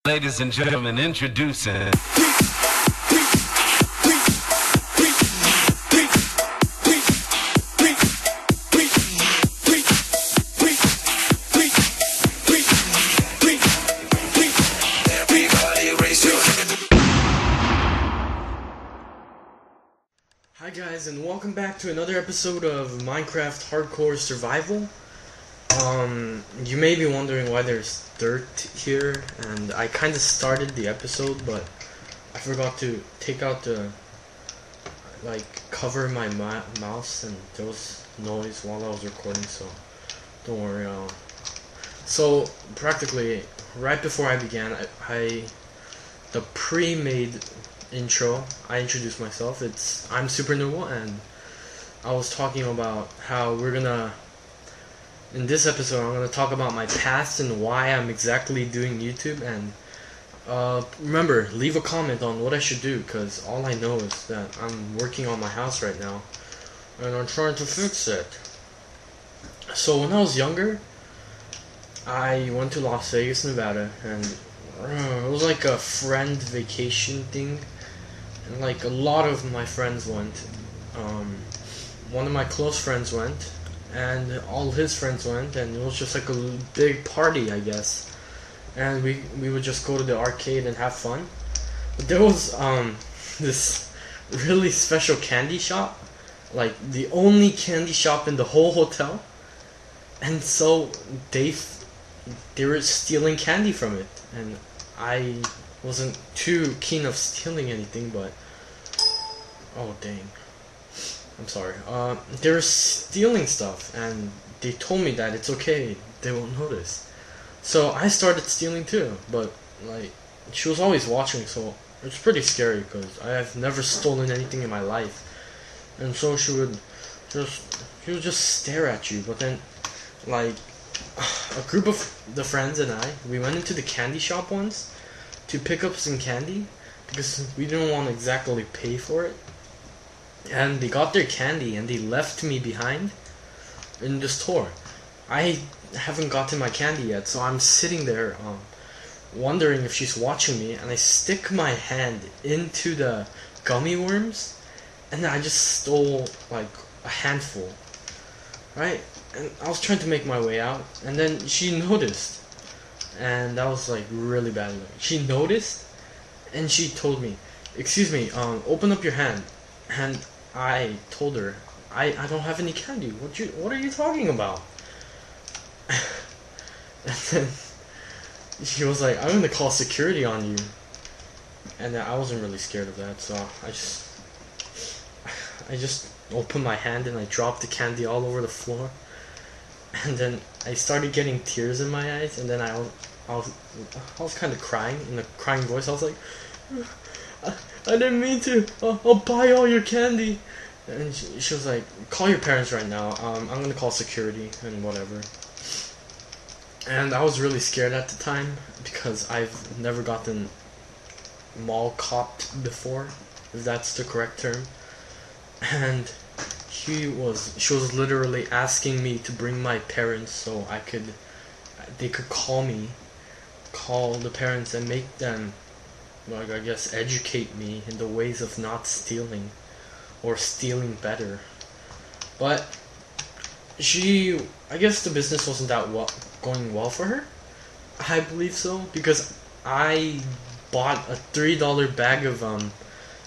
Ladies and gentlemen, introducing. Hi guys, and welcome back to another episode of Minecraft Hardcore Survival. You may be wondering why there's dirt here, and I kind of started the episode, but I forgot to take out the, cover my mouse, and there was noise while I was recording, so don't worry. So, practically, right before I began, the pre-made intro, I introduced myself. I'm SupahNooble, and I was talking about how in this episode I'm gonna talk about my past and why I'm exactly doing YouTube. And remember, leave a comment on what I should do, because all I know is that I'm working on my house right now and I'm trying to fix it. So when I was younger, I went to Las Vegas, Nevada, and it was like a friend vacation thing. And a lot of my friends went. One of my close friends went, and all his friends went, and it was just like a big party, I guess. And we would just go to the arcade and have fun. But there was this really special candy shop, like the only candy shop in the whole hotel. And so they were stealing candy from it, and I wasn't too keen of stealing anything, but oh dang, I'm sorry. They were stealing stuff, and they told me that it's okay, they won't notice. So I started stealing too, but she was always watching, so it's pretty scary because I have never stolen anything in my life. And so she would just stare at you. But then a group of the friends and we went into the candy shop once to pick up some candy because we didn't want to exactly pay for it. And they got their candy and they left me behind in the store. I haven't gotten my candy yet, so I'm sitting there wondering if she's watching me, and I stick my hand into the gummy worms and I just stole a handful, right? And I was trying to make my way out, and then she noticed. And that was really bad. She noticed, and she told me, "Excuse me, open up your hand." And I told her, I don't have any candy. What are you talking about? And then she was like, "I'm gonna call security on you." And I wasn't really scared of that, so I just opened my hand and I dropped the candy all over the floor. And then I started getting tears in my eyes, and then I was kind of crying, in a crying voice. I was like, I didn't mean to. I'll buy all your candy. And she was like, "Call your parents right now. I'm gonna call security and whatever." And I was really scared at the time because I've never gotten mall copped before, if that's the correct term. And she was literally asking me to bring my parents so they could call the parents and make them, I guess, educate me in the ways of not stealing, or stealing better. But I guess the business wasn't that going well for her. I believe so, because I bought a $3 bag of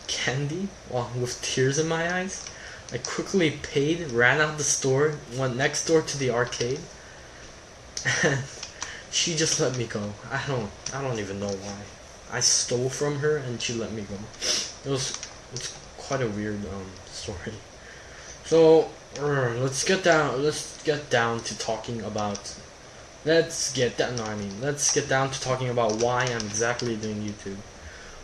candy with tears in my eyes. I quickly paid, ran out the store, went next door to the arcade, and she just let me go. I don't even know why. I stole from her and she let me go. It's quite a weird story. So let's get down to talking about Let's get down to talking about why I'm exactly doing YouTube.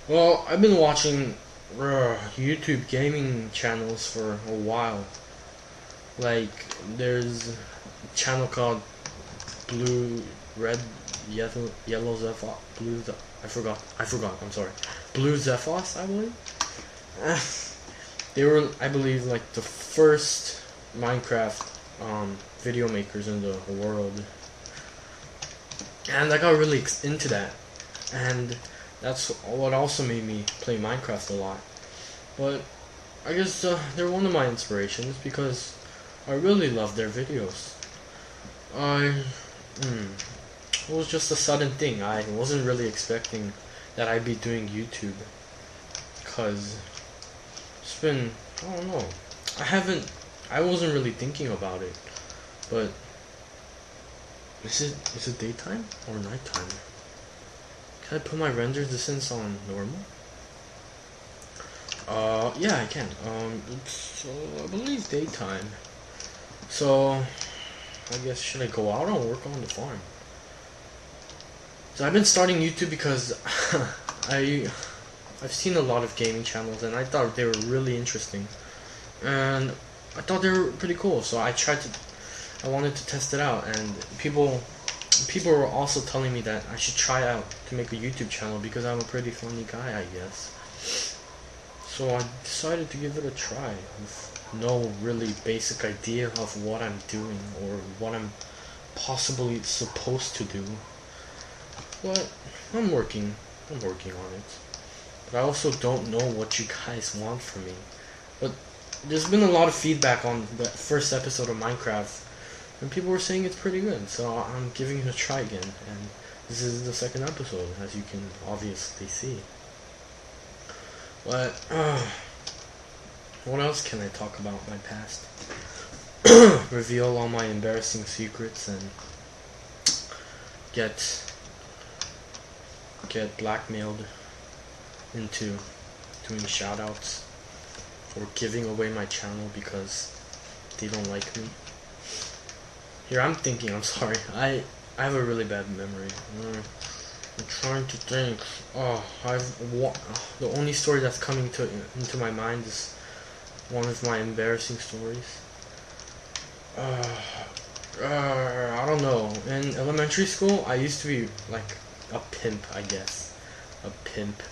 Well, I've been watching YouTube gaming channels for a while. There's a channel called Blue Zephos, I'm sorry. Blue Zephos, I believe. They were, I believe, the first Minecraft video makers in the world. And I got really into that. and that's what also made me play Minecraft a lot. But I guess they're one of my inspirations because I really love their videos. It was just a sudden thing. I wasn't really expecting that I'd be doing YouTube, because it's been, I don't know, I wasn't really thinking about it. But is it daytime or nighttime? Can I put my render distance on normal? Yeah, I can. It's I believe daytime. So I guess, should I go out or work on the farm? So I've been starting YouTube because I've seen a lot of gaming channels and I thought they were really interesting, and I thought they were pretty cool. So I wanted to test it out, and people were also telling me that I should try out to make a YouTube channel because I'm a pretty funny guy, I guess. So I decided to give it a try with no really basic idea of what I'm doing or what I'm possibly supposed to do. But I'm working on it. But I also don't know what you guys want from me. But there's been a lot of feedback on the first episode of Minecraft, and people were saying it's pretty good, so I'm giving it a try again, and this is the second episode, as you can obviously see. But, what else can I talk about my past? Reveal all my embarrassing secrets and get blackmailed into doing shoutouts or giving away my channel because they don't like me. Here, I'm sorry, I have a really bad memory. I'm trying to think. The only story that's coming into my mind is one of my embarrassing stories. I don't know. In elementary school, I used to be like a pimp, I guess. A pimp.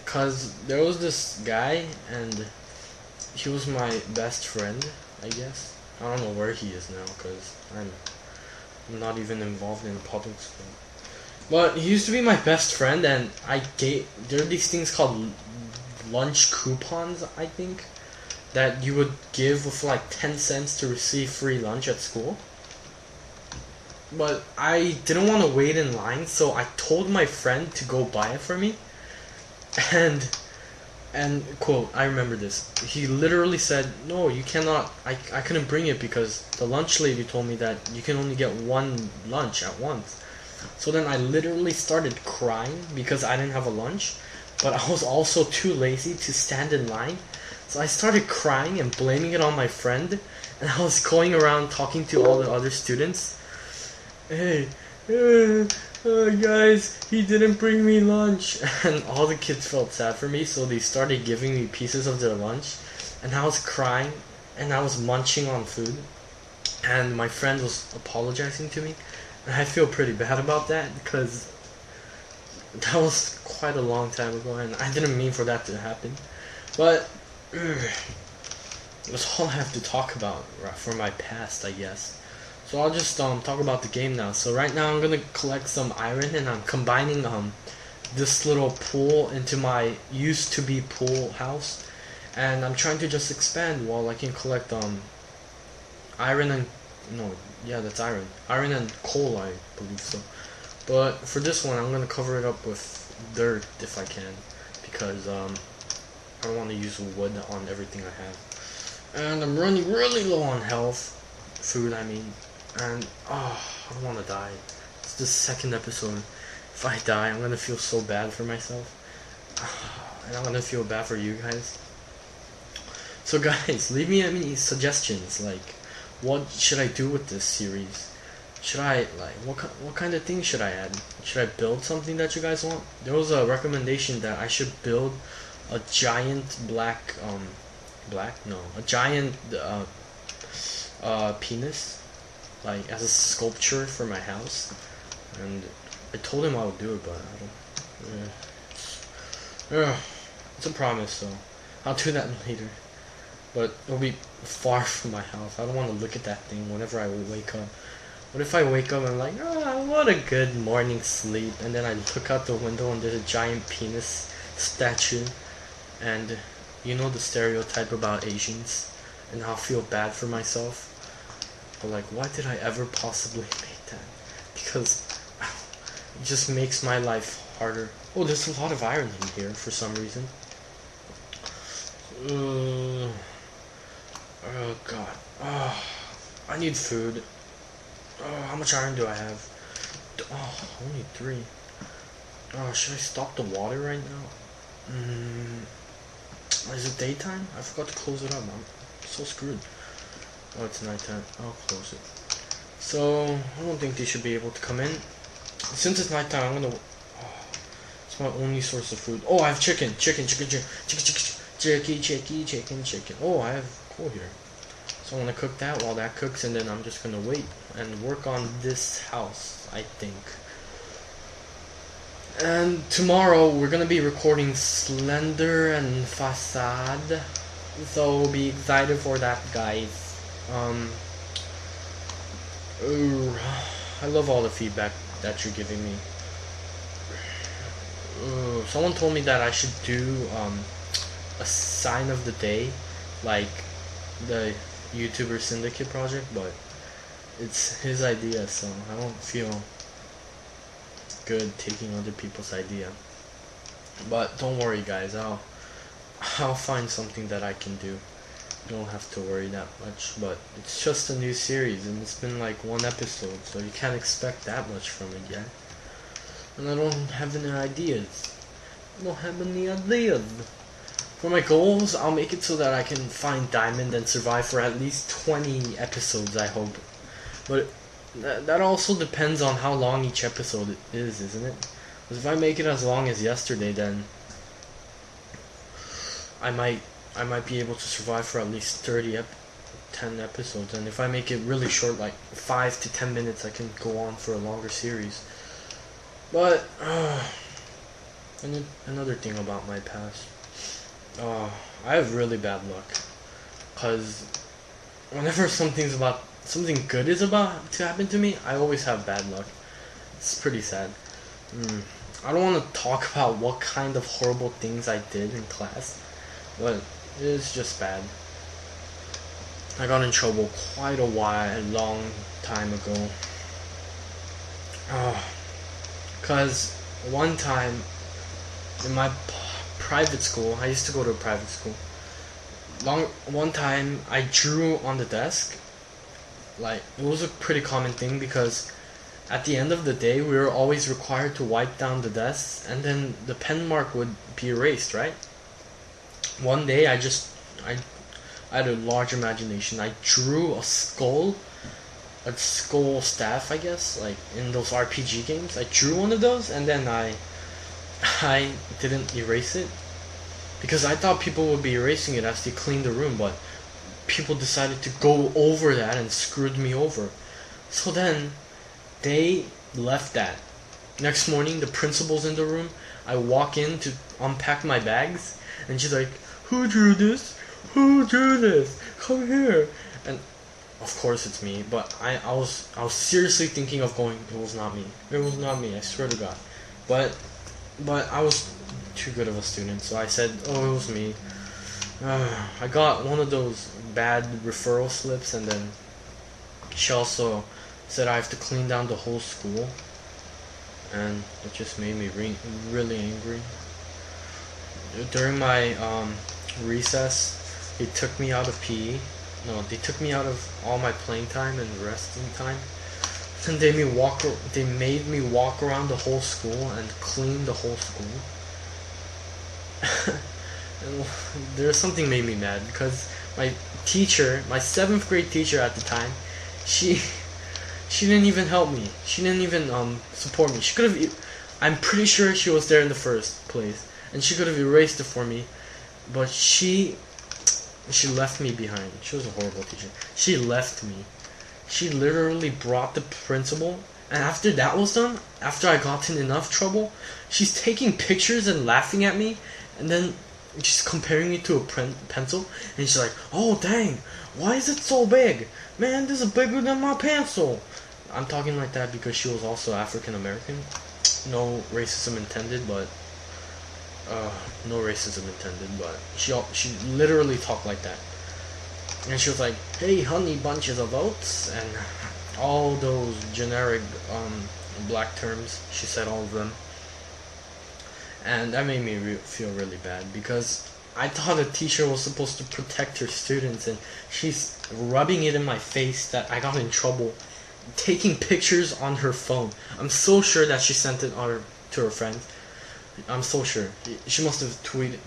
Because there was this guy, and he was my best friend, I guess. I don't know where he is now, because I'm not even involved in public school. But he used to be my best friend, and there are these things called lunch coupons, I think, that you would give with like 10 cents to receive free lunch at school. But I didn't want to wait in line, so I told my friend to go buy it for me. And quote, I remember this. He literally said, "No, you cannot. I couldn't bring it because the lunch lady told me that you can only get one lunch at once." So then I literally started crying because I didn't have a lunch, but I was also too lazy to stand in line. So I started crying and blaming it on my friend, and I was going around talking to all the other students. Hey, guys, he didn't bring me lunch. And all the kids felt sad for me, so they started giving me pieces of their lunch, and I was crying and I was munching on food, and my friend was apologizing to me, and I feel pretty bad about that because that was quite a long time ago and I didn't mean for that to happen. But that's all I have to talk about for my past, I guess. So I'll just talk about the game now. So right now I'm gonna collect some iron, and I'm combining this little pool into my used to be pool house, and I'm trying to just expand while I can collect iron and that's iron and coal, I believe so. But for this one I'm gonna cover it up with dirt if I can, because I don't want to use wood on everything I have, and I'm running really low on food I mean. And I don't want to die. It's the second episode. If I die, I'm gonna feel so bad for myself, and I'm gonna feel bad for you guys. So guys, leave me any suggestions, like what should I do with this series? Should I what kind of things should I add? Should I build something that you guys want? There was a recommendation that I should build a giant a giant penis, like as a sculpture for my house, and I told him I would do it, but I don't. It's a promise, so I'll do that later. But it'll be far from my house. I don't want to look at that thing whenever I wake up. What if I wake up and I'm like, oh, what a good morning sleep, and then I look out the window and there's a giant penis statue, and you know the stereotype about Asians, and I'll feel bad for myself. But like, why did I ever possibly make that? Because it just makes my life harder. Oh, there's a lot of iron in here for some reason. Oh god. Oh, I need food. Oh, how much iron do I have? Oh, only 3. Oh, should I stop the water right now? Is it daytime? I forgot to close it up. I'm so screwed. Oh, it's nighttime. I'll close it. So, I don't think they should be able to come in. Since it's nighttime, I'm gonna... Oh, it's my only source of food. Oh, I have chicken. Chicken. Oh, I have coal here. So I'm gonna cook that while that cooks, and then I'm just gonna wait and work on this house, I think. And tomorrow we're gonna be recording Slender and Facade, so be excited for that, guys. I love all the feedback that you're giving me. Someone told me that I should do a sign of the day, like the YouTuber Syndicate project, but it's his idea, so I don't feel good taking other people's idea. But don't worry, guys, I'll find something that I can do. You don't have to worry that much. But it's just a new series, and it's been like 1 episode, so you can't expect that much from it yet. And I don't have any ideas. For my goals, I'll make it so that I can find Diamond and survive for at least 20 episodes, I hope. But that also depends on how long each episode is, isn't it? Because if I make it as long as yesterday, then I might be able to survive for at least 10 episodes. And if I make it really short, like 5 to 10 minutes, I can go on for a longer series. But and another thing about my past. I have really bad luck, cause whenever something good is about to happen to me, I always have bad luck. It's pretty sad. I don't want to talk about what kind of horrible things I did in class, but it's just bad. I got in trouble quite a long time ago. Cause one time in my private school, I used to go to a private school. One time I drew on the desk. Like, it was a pretty common thing because at the end of the day we were always required to wipe down the desks, and then the pen mark would be erased, right? One day I had a large imagination. I drew a skull staff, I guess, like in those RPG games. I drew one of those, and then I didn't erase it because I thought people would be erasing it as they cleaned the room, but people decided to go over that and screwed me over. So then they left that. Next morning, the principal's in the room. I walk in to unpack my bags, and she's like, "Who drew this? Who drew this? Come here." And of course it's me, but I was seriously thinking of going, it was not me. It was not me, I swear to God. But I was too good of a student, so I said, oh, it was me. I got one of those bad referral slips, and then she also said I have to clean down the whole school, and it just made me really angry. During my recess, they took me out of PE. No, they took me out of all my playing time and resting time. And they made me walk around the whole school and clean the whole school. And there's something made me mad because my teacher, my 7th grade teacher at the time, she didn't even help me. She didn't even support me. She could have. I'm pretty sure she was there in the first place, and she could have erased it for me, but she left me behind. She was a horrible teacher. She left me. She literally brought the principal, and after that was done, after I got in enough trouble, she's taking pictures and laughing at me, and then she's comparing me to a pencil, and she's like, "Oh dang, why is it so big? Man, this is bigger than my pencil." I'm talking like that because she was also African American. No racism intended, but no racism intended. But she literally talked like that, and she was like, "Hey, honey, bunches of oats," and all those generic black terms. She said all of them, and that made me feel really bad because I thought a teacher was supposed to protect her students, and she's rubbing it in my face that I got in trouble taking pictures on her phone. I'm so sure that she sent it to her friends. I'm so sure. She must have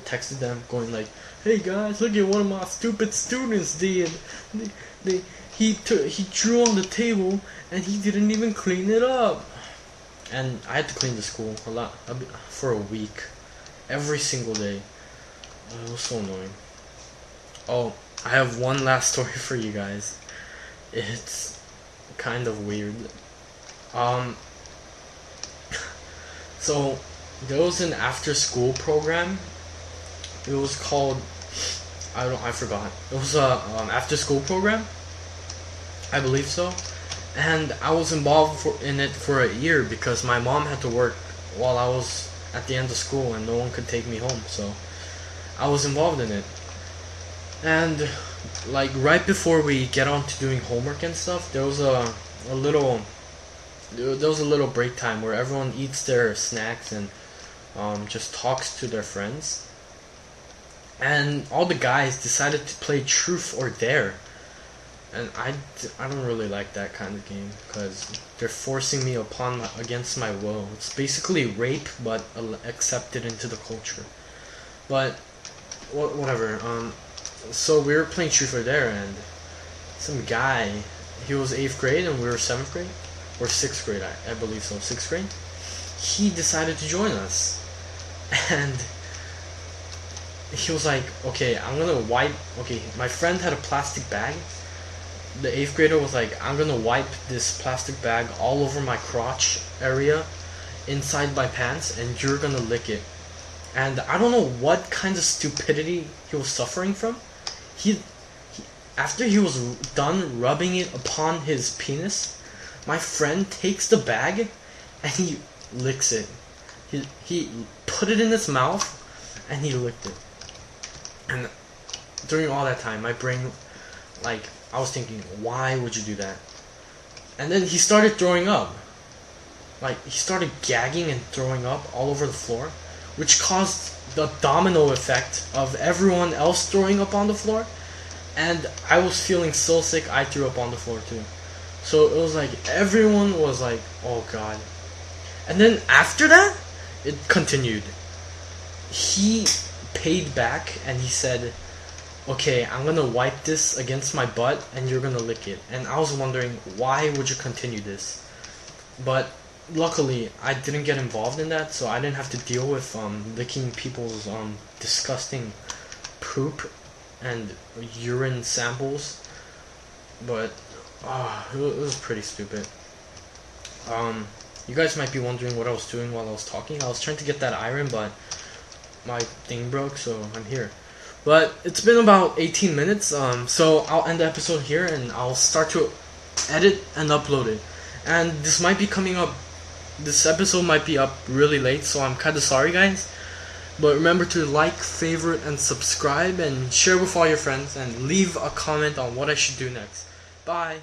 texted them going like, "Hey guys, look at what of my stupid students did. He drew on the table and he didn't even clean it up." And I had to clean the school for a week, every single day. It was so annoying. Oh, I have one last story for you guys. It's kind of weird. So there was an after-school program. It was called I forgot. It was a after-school program, I believe so. And I was involved in it for a year because my mom had to work while I was at the end of school and no one could take me home. So I was involved in it. And like right before we get on to doing homework and stuff, there was a little break time where everyone eats their snacks and just talks to their friends. And all the guys decided to play truth or dare. And I don't really like that kind of game because they're forcing me against my will. It's basically rape, but accepted into the culture. But whatever. So we were playing truth or dare, and some guy, he was 8th grade and we were 7th grade or 6th grade, I believe so, 6th grade. He decided to join us, and he was like, "Okay, I'm gonna wipe." Okay, my friend had a plastic bag. The 8th grader was like, "I'm gonna wipe this plastic bag all over my crotch area, inside my pants, and you're gonna lick it." And I don't know what kind of stupidity he was suffering from. After he was done rubbing it upon his penis, my friend takes the bag and he licks it. He put it in his mouth and he licked it. And during all that time, my brain, like, I was thinking, why would you do that? And then he started throwing up. Like, he started gagging and throwing up all over the floor, which caused the domino effect of everyone else throwing up on the floor. And I was feeling so sick, I threw up on the floor too. So it was like, everyone was like, "Oh God." And then after that, it continued. He paid back and he said, "Okay, I'm gonna wipe this against my butt and you're gonna lick it." And I was wondering, why would you continue this? But luckily, I didn't get involved in that, so I didn't have to deal with licking people's disgusting poop and urine samples. But it was pretty stupid. You guys might be wondering what I was doing while I was talking. I was trying to get that iron, but my thing broke, so I'm here. But it's been about 18 minutes, so I'll end the episode here and I'll start to edit and upload it. And this might be coming up, this episode might be up really late, so I'm kinda sorry guys. But remember to like, favorite, and subscribe, and share with all your friends, and leave a comment on what I should do next. Bye!